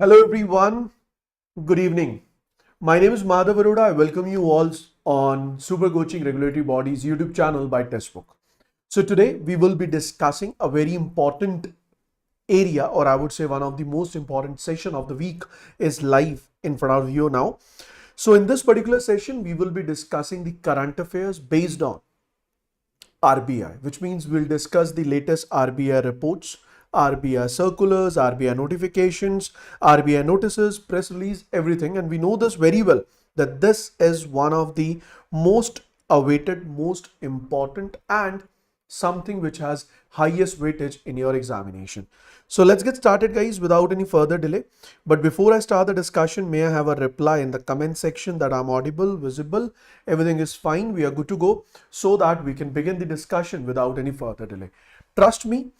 Hello everyone, good evening. My name is Madhav Sir. I welcome you all on Super Coaching Regulatory Bodies YouTube channel by Textbook. So today we will be discussing a very important area, or I would say one of the most important session of the week is live in front of you now. So in this particular session, we will be discussing the current affairs based on RBI, which means we'll discuss the latest RBI reports, RBI circulars, RBI notifications, RBI notices, press release, everything. And we know this very well that this is one of the most awaited, most important, and something which has highest weightage in your examination. So let's get started, guys, without any further delay. But before I start the discussion, may I have a reply in the comment section that I'm audible, visible, everything is fine, we are good to go, so that we can begin the discussion without any further delay. Trust me,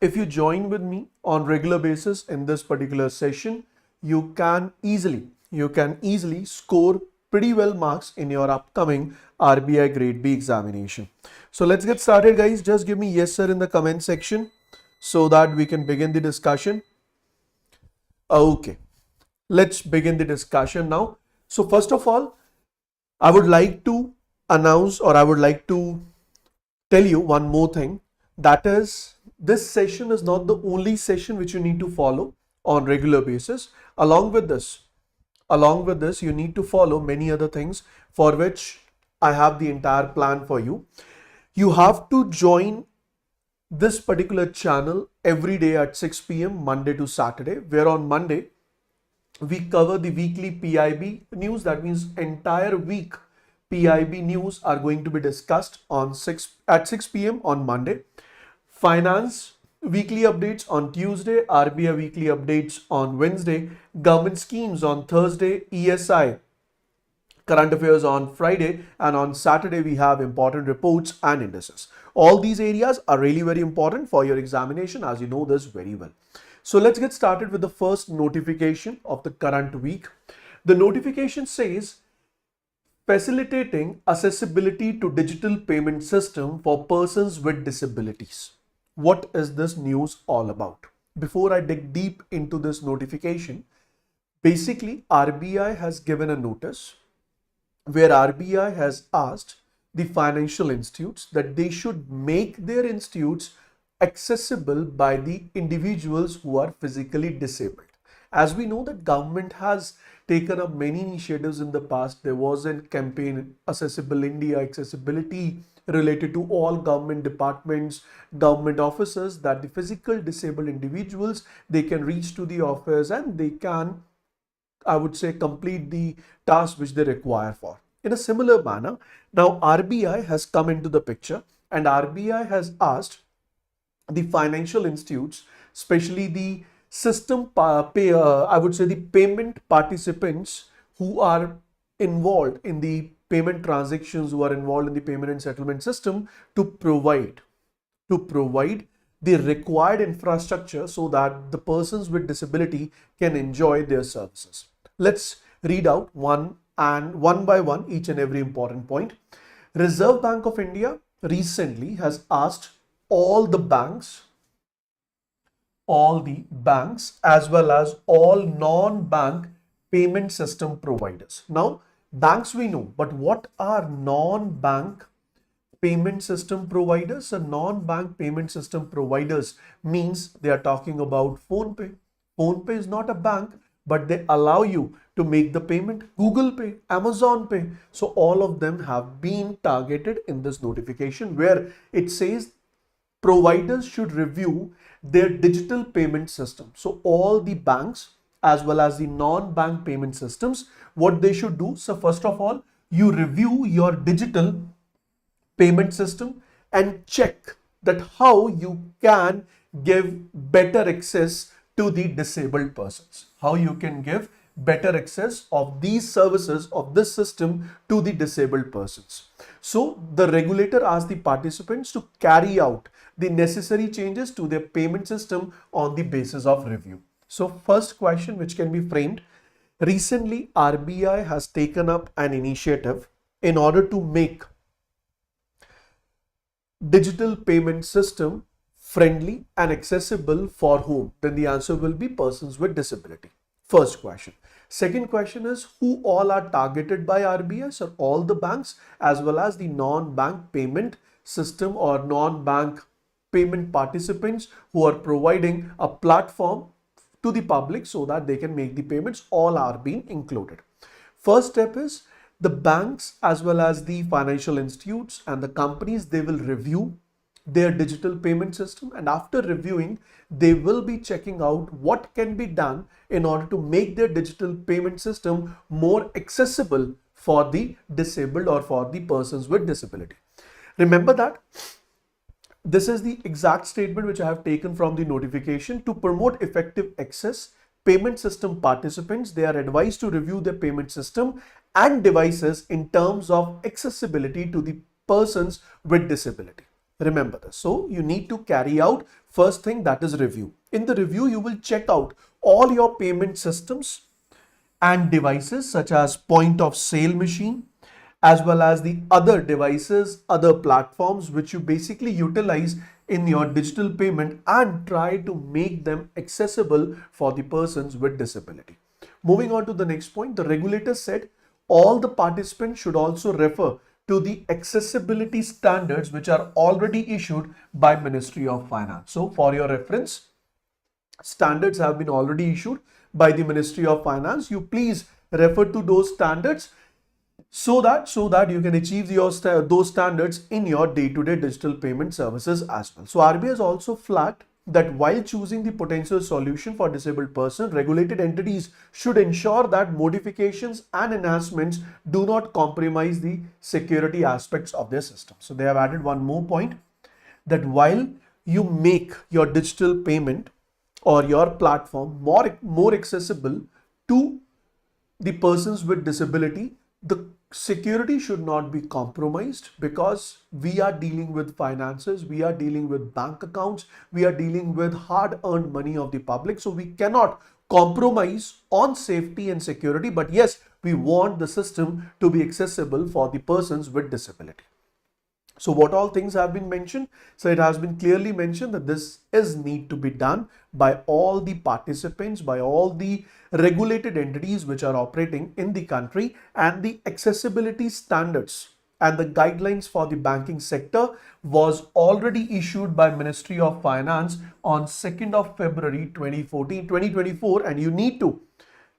if you join with me on regular basis in this particular session, you can easily score pretty well marks in your upcoming RBI Grade B examination. So let's get started, guys. Just give me yes sir in the comment section so that we can begin the discussion. Okay, let's begin the discussion now. So first of all, I would like to announce, or I would like to tell you one more thing. That is, this session is not the only session which you need to follow on regular basis. Along with this, you need to follow many other things for which I have the entire plan for you. You have to join this particular channel every day at 6 p.m. Monday to Saturday, where on Monday we cover the weekly PIB news. That means entire week PIB news are going to be discussed at 6 p.m. on Monday. Finance weekly updates on Tuesday, RBI weekly updates on Wednesday, government schemes on Thursday, ESI current affairs on Friday, and on Saturday we have important reports and indices. All these areas are really very important for your examination, as you know this very well. So let's get started with the first notification of the current week. The notification says facilitating accessibility to digital payment system for persons with disabilities. What is this news all about? Before I dig deep into this notification, basically RBI has given a notice where RBI has asked the financial institutes that they should make their institutes accessible by the individuals who are physically disabled. As we know that government has taken up many initiatives in the past. There was a campaign, Accessible India, accessibility related to all government departments, government offices, that the physical disabled individuals, they can reach to the office and they can, I would say, complete the task which they require for. In a similar manner, now RBI has come into the picture and RBI has asked the financial institutes, especially the I would say the payment participants who are involved in the payment transactions, who are involved in the payment and settlement system, to provide the required infrastructure so that the persons with disability can enjoy their services. Let's read out one by one each and every important point. Reserve Bank of India recently has asked all the banks as well as all non-bank payment system providers. Now, banks we know, but what are non-bank payment system providers? So non-bank payment system providers means they are talking about PhonePe. PhonePe is not a bank, but they allow you to make the payment. Google Pay, Amazon Pay. So all of them have been targeted in this notification where it says providers should review their digital payment system. So all the banks as well as the non-bank payment systems, what they should do. So first of all, you review your digital payment system and check that how you can give better access to the disabled persons. How you can give better access of these services of this system to the disabled persons. So the regulator asked the participants to carry out the necessary changes to their payment system on the basis of review. So first question which can be framed, recently RBI has taken up an initiative in order to make digital payment system friendly and accessible for whom? Then the answer will be persons with disability. First question. Second question is, who all are targeted by RBI? So all the banks as well as the non-bank payment system or non-bank payment participants who are providing a platform to the public so that they can make the payments, all are being included. First step is the banks as well as the financial institutes and the companies, they will review their digital payment system, and after reviewing they will be checking out what can be done in order to make their digital payment system more accessible for the disabled or for the persons with disability. Remember that this is the exact statement which I have taken from the notification. To promote effective access, payment system participants, they are advised to review their payment system and devices in terms of accessibility to the persons with disability. Remember this. So you need to carry out first thing, that is review. In the review, you will check out all your payment systems and devices such as point of sale machine, as well as the other devices, other platforms which you basically utilize in your digital payment, and try to make them accessible for the persons with disability. Moving on to the next point, the regulator said all the participants should also refer to the accessibility standards which are already issued by Ministry of Finance. So for your reference, standards have been already issued by the Ministry of Finance. You please refer to those standards so that you can achieve those standards in your day-to-day digital payment services as well. So RBI has also flagged that while choosing the potential solution for disabled person, regulated entities should ensure that modifications and enhancements do not compromise the security aspects of their system. So they have added one more point, that while you make your digital payment or your platform more accessible to the persons with disability, the security should not be compromised, because we are dealing with finances, we are dealing with bank accounts, we are dealing with hard-earned money of the public. So we cannot compromise on safety and security, but yes, we want the system to be accessible for the persons with disability. So what all things have been mentioned? So it has been clearly mentioned that this is need to be done by all the participants, by all the regulated entities which are operating in the country, and the accessibility standards and the guidelines for the banking sector was already issued by Ministry of Finance on 2nd of February 2024, and you need to,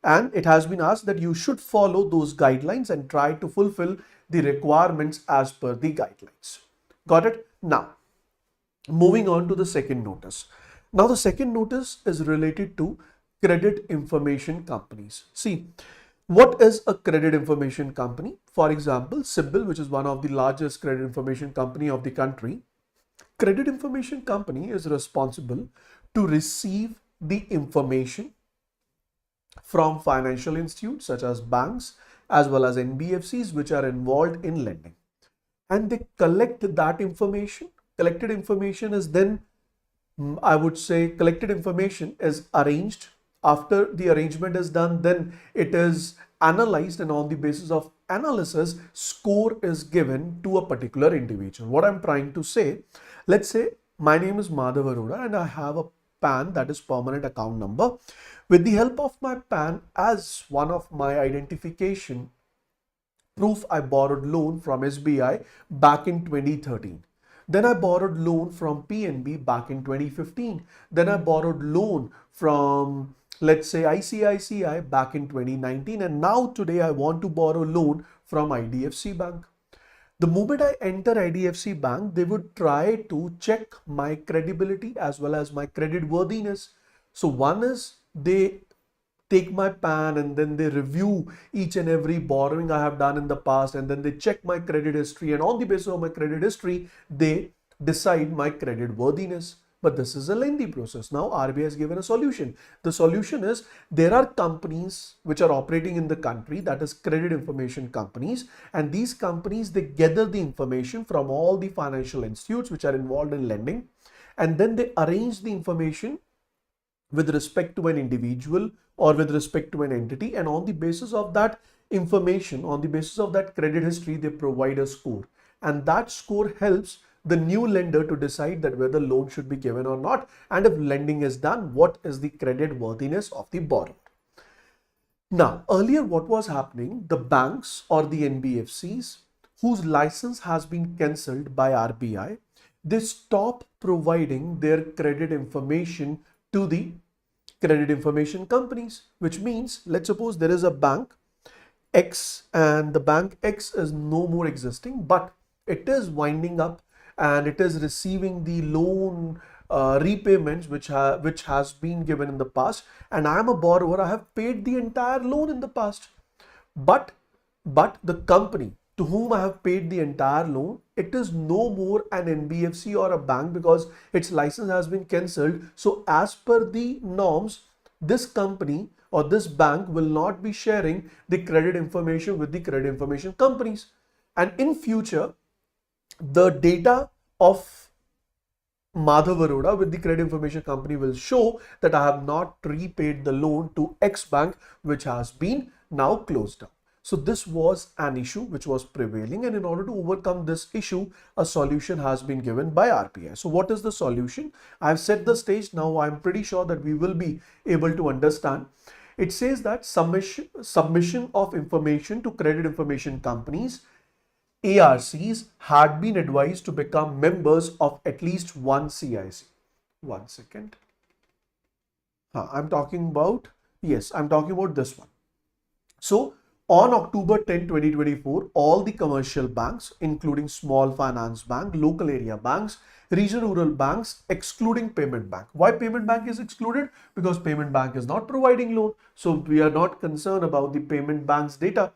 and it has been asked that you should follow those guidelines and try to fulfill the requirements as per the guidelines. Got it? Now, moving on to the second notice. Now, the second notice is related to credit information companies. See, what is a credit information company? For example, SEBI, which is one of the largest credit information company of the country. Credit information company is responsible to receive the information from financial institutes such as banks as well as NBFCs which are involved in lending, and they collect that information. Collected information is then, I would say, collected information is arranged. After the arrangement is done, then it is analyzed, and on the basis of analysis, score is given to a particular individual. What I'm trying to say, let's say my name is Madhav Arora and I have a PAN, that is permanent account number. With the help of my PAN as one of my identification proof, I borrowed loan from SBI back in 2013. Then I borrowed loan from PNB back in 2015. Then I borrowed loan from, let's say, ICICI back in 2019. And now today I want to borrow loan from IDFC Bank. The moment I enter IDFC Bank, they would try to check my credibility as well as my credit worthiness. So one is they take my PAN and then they review each and every borrowing I have done in the past, and then they check my credit history, and on the basis of my credit history, they decide my credit worthiness. But this is a lengthy process. Now RBI has given a solution. The solution is, there are companies which are operating in the country, that is credit information companies, and these companies, they gather the information from all the financial institutes which are involved in lending, and then they arrange the information with respect to an individual or with respect to an entity, and on the basis of that information, on the basis of that credit history, they provide a score, and that score helps the new lender to decide that whether loan should be given or not, and if lending is done, what is the credit worthiness of the borrower. Now, earlier what was happening, the banks or the NBFCs whose license has been cancelled by RBI, they stop providing their credit information to the credit information companies, which means, let's suppose there is a bank X and the bank X is no more existing, but it is winding up and it is receiving the loan repayments which has been given in the past, and I am a borrower, I have paid the entire loan in the past, but the company to whom I have paid the entire loan, it is no more an NBFC or a bank because its license has been cancelled. So as per the norms, this company or this bank will not be sharing the credit information with the credit information companies. And in future, the data of Madhav Arora with the credit information company will show that I have not repaid the loan to X bank, which has been now closed down. So this was an issue which was prevailing, and in order to overcome this issue, a solution has been given by RBI. So what is the solution? I have set the stage. Now I'm pretty sure that we will be able to understand. It says that submission of information to credit information companies, ARCs, had been advised to become members of at least one CIC. One second. I'm talking about this one. So on October 10, 2024, all the commercial banks, including small finance bank, local area banks, regional rural banks, excluding payment bank. Why payment bank is excluded? Because payment bank is not providing loan. So we are not concerned about the payment bank's data.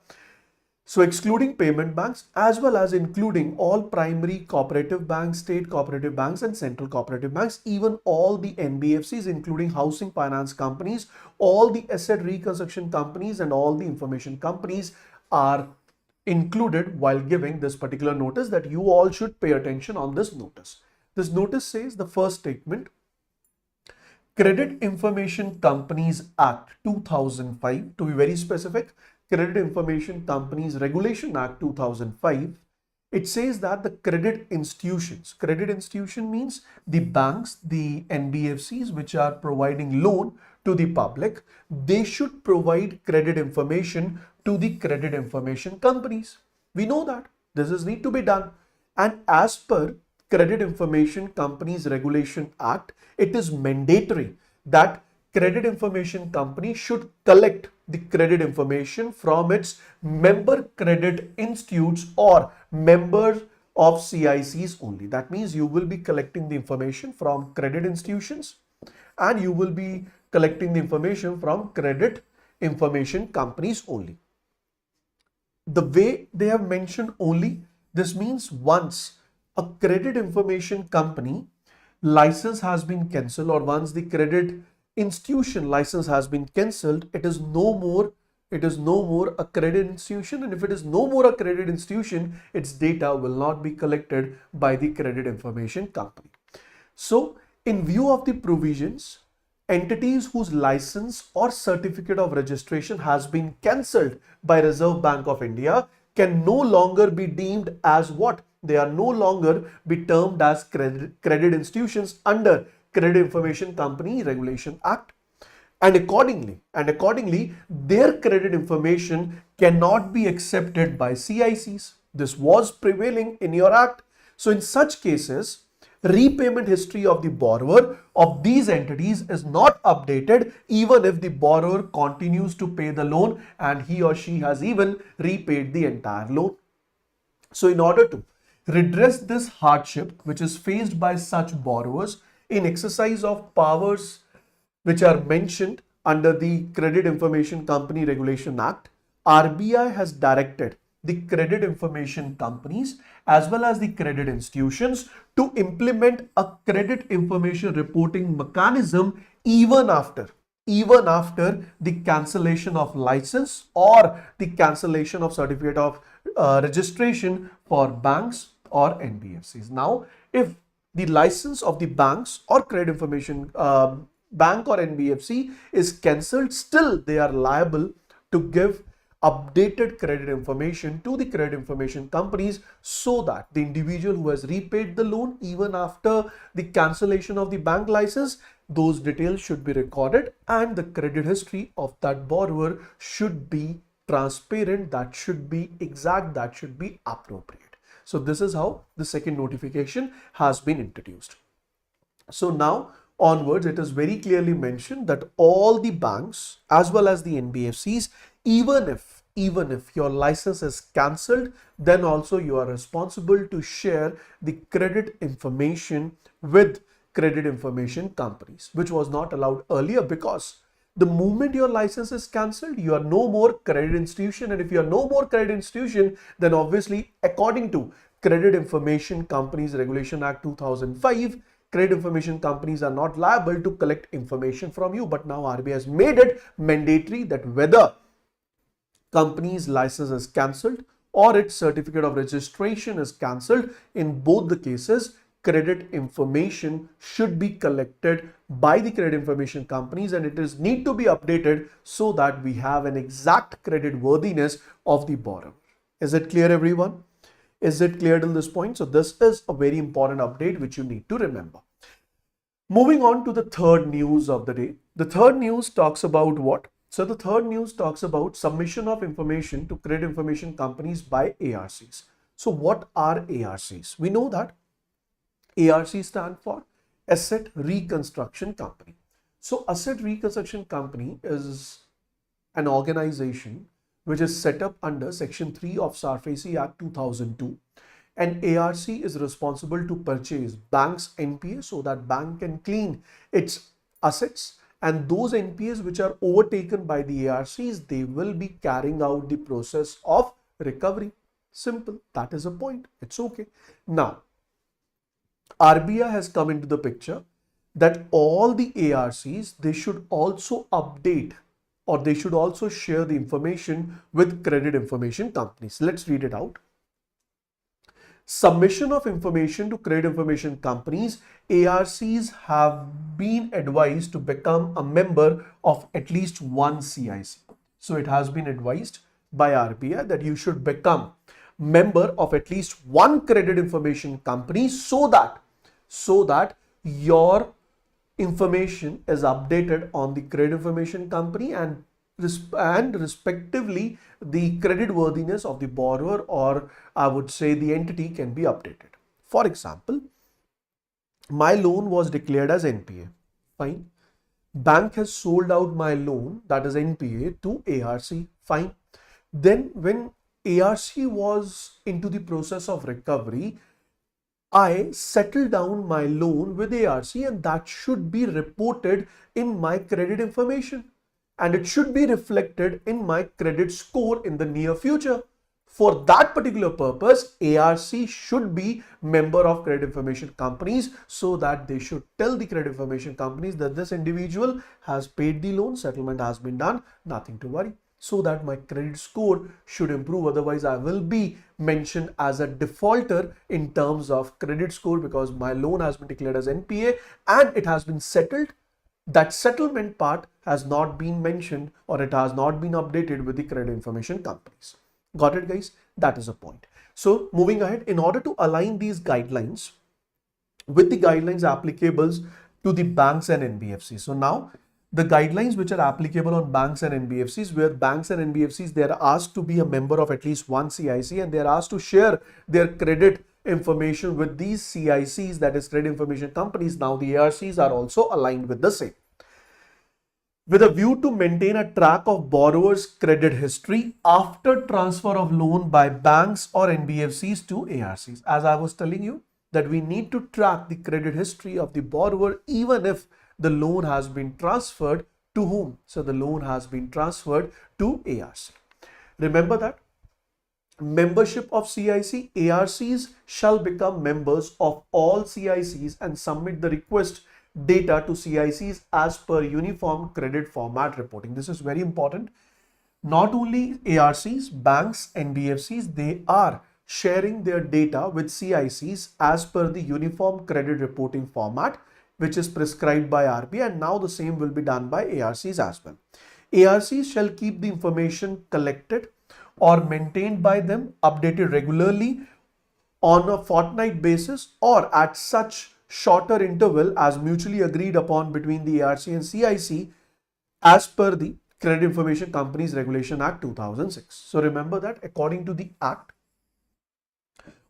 So excluding payment banks as well as including all primary cooperative banks, state cooperative banks and central cooperative banks, even all the NBFCs including housing finance companies, all the asset reconstruction companies and all the information companies are included while giving this particular notice that you all should pay attention on this notice. This notice says the first statement, Credit Information Companies Act 2005, to be very specific, Credit Information Companies Regulation Act 2005, it says that the credit institution means the banks, the NBFCs which are providing loan to the public, they should provide credit information to the credit information companies. We know that this is need to be done, and as per Credit Information Companies Regulation Act, it is mandatory that credit information company should collect the credit information from its member credit institutes or members of CICs only. That means you will be collecting the information from credit institutions and you will be collecting the information from credit information companies only. The way they have mentioned only, this means once a credit information company license has been cancelled or once the credit institution license has been cancelled, it is no more a credit institution, and if it is no more a credit institution, its data will not be collected by the credit information company. So in view of the provisions, entities whose license or certificate of registration has been cancelled by Reserve Bank of India can no longer be deemed as what? They are no longer be termed as credit institutions under Credit Information Company Regulation Act, and accordingly their credit information cannot be accepted by CICs. This was prevailing in your act. So in such cases, repayment history of the borrower of these entities is not updated even if the borrower continues to pay the loan and he or she has even repaid the entire loan. So in order to redress this hardship which is faced by such borrowers in exercise of powers which are mentioned under the Credit Information Company Regulation Act, RBI has directed the credit information companies as well as the credit institutions to implement a credit information reporting mechanism even after the cancellation of license or the cancellation of certificate of registration for banks or NBFCs. Now, if the license of the banks or credit information bank or NBFC is cancelled, still they are liable to give updated credit information to the credit information companies so that the individual who has repaid the loan even after the cancellation of the bank license, those details should be recorded and the credit history of that borrower should be transparent, that should be exact, that should be appropriate. So this is how the second notification has been introduced. So now onwards, it is very clearly mentioned that all the banks as well as the NBFCs, even if your license is cancelled, then also you are responsible to share the credit information with credit information companies, which was not allowed earlier, because the moment your license is cancelled, you are no more credit institution, and if you are no more credit institution, then obviously according to Credit Information Companies Regulation Act 2005, credit information companies are not liable to collect information from you. But now RBI has made it mandatory that whether company's license is cancelled or its certificate of registration is cancelled, in both the cases, credit information should be collected by the credit information companies, and it is need to be updated so that we have an exact credit worthiness of the borrower. Is it clear, everyone? Is it clear till this point? So this is a very important update which you need to remember. Moving on to the third news of the day. The third news talks about what? So the third news talks about submission of information to credit information companies by ARCs. So what are ARCs? We know that ARC stand for Asset Reconstruction Company. So Asset Reconstruction Company is an organization which is set up under Section 3 of SARFAESI Act 2002. And ARC is responsible to purchase banks' NPA so that bank can clean its assets, and those NPAs which are overtaken by the ARCs, they will be carrying out the process of recovery. Simple. That is a point. It's okay. Now, RBI has come into the picture that all the ARCs, they should also update or they should also share the information with credit information companies. Let's read it out. Submission of information to credit information companies. ARCs have been advised to become a member of at least one CIC. So it has been advised by RBI that you should become member of at least one credit information company so that your information is updated on the credit information company, and respectively the credit worthiness of the borrower, or I would say the entity, can be updated. For example, my loan was declared as NPA. Fine. Bank has sold out my loan, that is NPA, to ARC. Fine. Then when ARC was into the process of recovery, I settle down my loan with ARC, and that should be reported in my credit information, and it should be reflected in my credit score in the near future. For that particular purpose, ARC should be member of credit information companies so that they should tell the credit information companies that this individual has paid the loan, settlement has been done, nothing to worry, so that my credit score should improve. Otherwise, I will be mentioned as a defaulter in terms of credit score because my loan has been declared as NPA and it has been settled. That settlement part has not been mentioned or it has not been updated with the credit information companies. Got it, guys? That is a point. So moving ahead, in order to align these guidelines with the guidelines applicable to the banks and NBFCs. So now the guidelines which are applicable on banks and NBFCs, where banks and NBFCs, they are asked to be a member of at least one CIC and they are asked to share their credit information with these CICs, that is credit information companies. Now the ARCs are also aligned with the same, with a view to maintain a track of borrowers' credit history after transfer of loan by banks or NBFCs to ARCs. As I was telling you that we need to track the credit history of the borrower even if the loan has been transferred to whom? So the loan has been transferred to ARC. Remember that membership of CIC, ARCs shall become members of all CICs and submit the request data to CICs as per uniform credit format reporting. This is very important. Not only ARCs, banks, NBFCs, they are sharing their data with CICs as per the uniform credit reporting format which is prescribed by RBI, and now the same will be done by ARCs as well. ARCs shall keep the information collected or maintained by them updated regularly on a fortnight basis or at such shorter interval as mutually agreed upon between the ARC and CIC as per the Credit Information Companies Regulation Act 2006. So remember that according to the Act,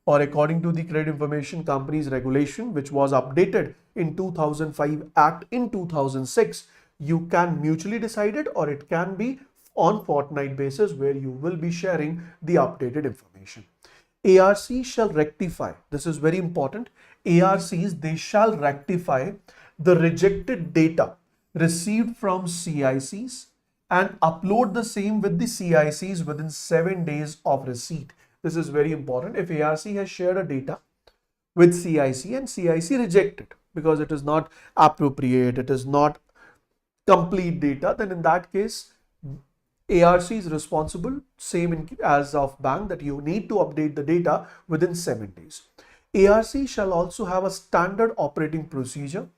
or according to the Credit Information Companies Regulation, which was updated in 2005 Act in 2006, you can mutually decide it, or it can be on fortnight basis where you will be sharing the updated information. ARC shall rectify, this is very important, ARCs, they shall rectify the rejected data received from CICs and upload the same with the CICs within 7 days of receipt. This is very important. If ARC has shared a data with CIC and CIC rejected because it is not appropriate, it is not complete data, then in that case, ARC is responsible, same as of bank, that you need to update the data within 7 days. ARC shall also have a standard operating procedure,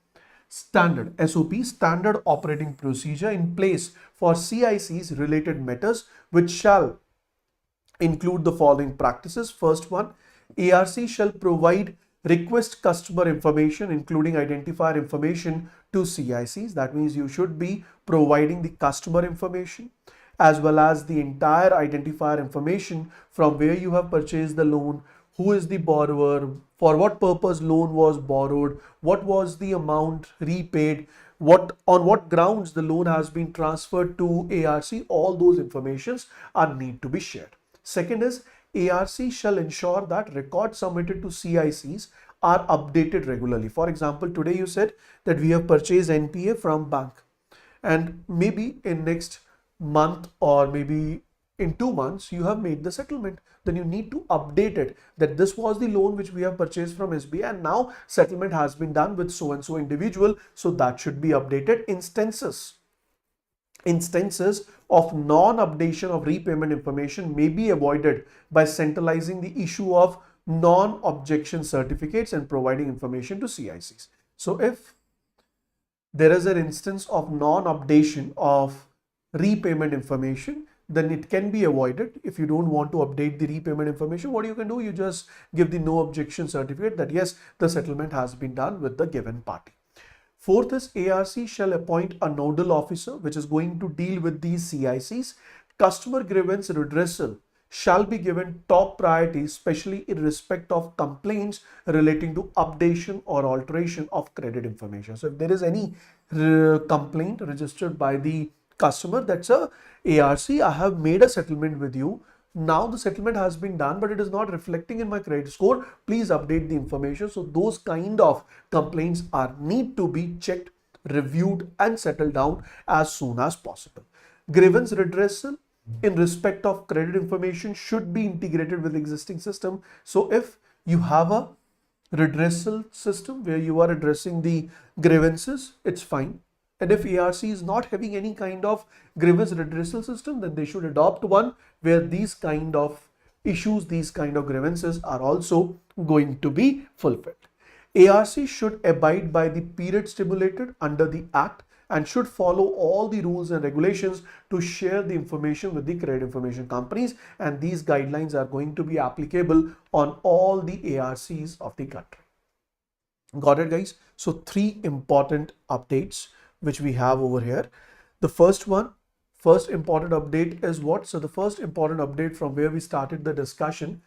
standard SOP, standard operating procedure in place for CICs related matters, which shall include the following practices. First one, ARC shall provide request customer information including identifier information to CICs. That means you should be providing the customer information as well as the entire identifier information from where you have purchased the loan, who is the borrower, for what purpose loan was borrowed, what was the amount repaid, on what grounds the loan has been transferred to ARC. All those informations are need to be shared. Second is, ARC shall ensure that records submitted to CICs are updated regularly. For example, today you said that we have purchased NPA from bank, and maybe in next month or maybe in 2 months you have made the settlement. Then you need to update it that this was the loan which we have purchased from SBI and now settlement has been done with so and so individual. So that should be updated. Instances of non-updation of repayment information may be avoided by centralizing the issue of non-objection certificates and providing information to CICs. So if there is an instance of non-updation of repayment information, then it can be avoided. If you don't want to update the repayment information, what you can do, you just give the no objection certificate that yes, the settlement has been done with the given party. Fourth is, ARC shall appoint a nodal officer which is going to deal with these CICs. Customer grievance redressal shall be given top priority, especially in respect of complaints relating to updation or alteration of credit information. So if there is any complaint registered by the customer, that's a ARC, I have made a settlement with you, now the settlement has been done but it is not reflecting in my credit score, please update the information. So those kind of complaints are need to be checked, reviewed and settled down as soon as possible. Grievance redressal in respect of credit information should be integrated with existing system. So if you have a redressal system where you are addressing the grievances, it's fine. And if ARC is not having any kind of grievance redressal system, then they should adopt one where these kind of issues, these kind of grievances are also going to be fulfilled. ARC should abide by the period stipulated under the Act and should follow all the rules and regulations to share the information with the credit information companies, and these guidelines are going to be applicable on all the ARCs of the country. Got it, guys? So 3 important updates which we have over here. The first important update is what? So the first important update from where we started the discussion,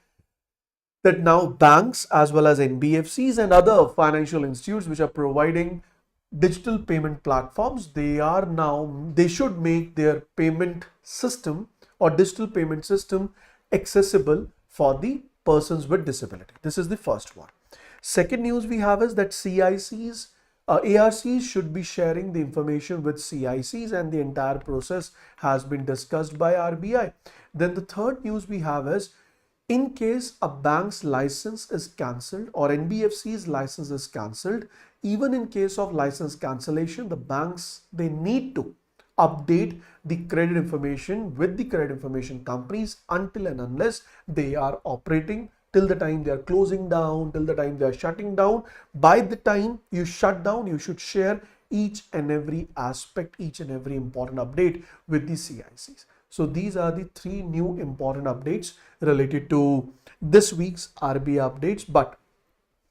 that now banks as well as NBFCs and other financial institutes which are providing digital payment platforms, they should make their payment system or digital payment system accessible for the persons with disability. This is the first one. Second news we have is that ARCs should be sharing the information with CICs, and the entire process has been discussed by RBI. Then the third news we have is, in case a bank's license is cancelled or NBFC's license is cancelled, even in case of license cancellation, the banks, they need to update the credit information with the credit information companies until and unless they are operating, till the time they are closing down, till the time they are shutting down. By the time you shut down, you should share each and every aspect, each and every important update with the CICs. So these are the 3 new important updates related to this week's RBI updates. But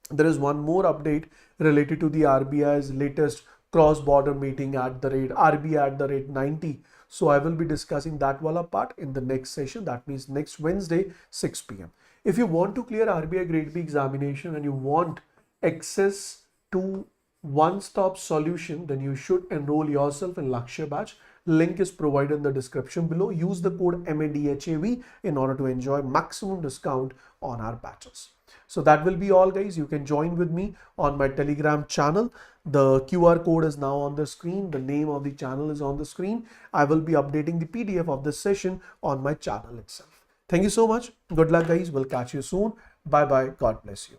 there is one more update related to the RBI's latest cross-border meeting at the rate RBI at the rate 90. So I will be discussing that wala part in the next session. That means next Wednesday, 6 p.m. If you want to clear RBI Grade B examination and you want access to one-stop solution, then you should enroll yourself in Lakshya batch. Link is provided in the description below. Use the code MADHAV in order to enjoy maximum discount on our batches. So that will be all, guys. You can join with me on my Telegram channel. The QR code is now on the screen. The name of the channel is on the screen. I will be updating the PDF of this session on my channel itself. Thank you so much. Good luck, guys. We'll catch you soon. Bye bye. God bless you.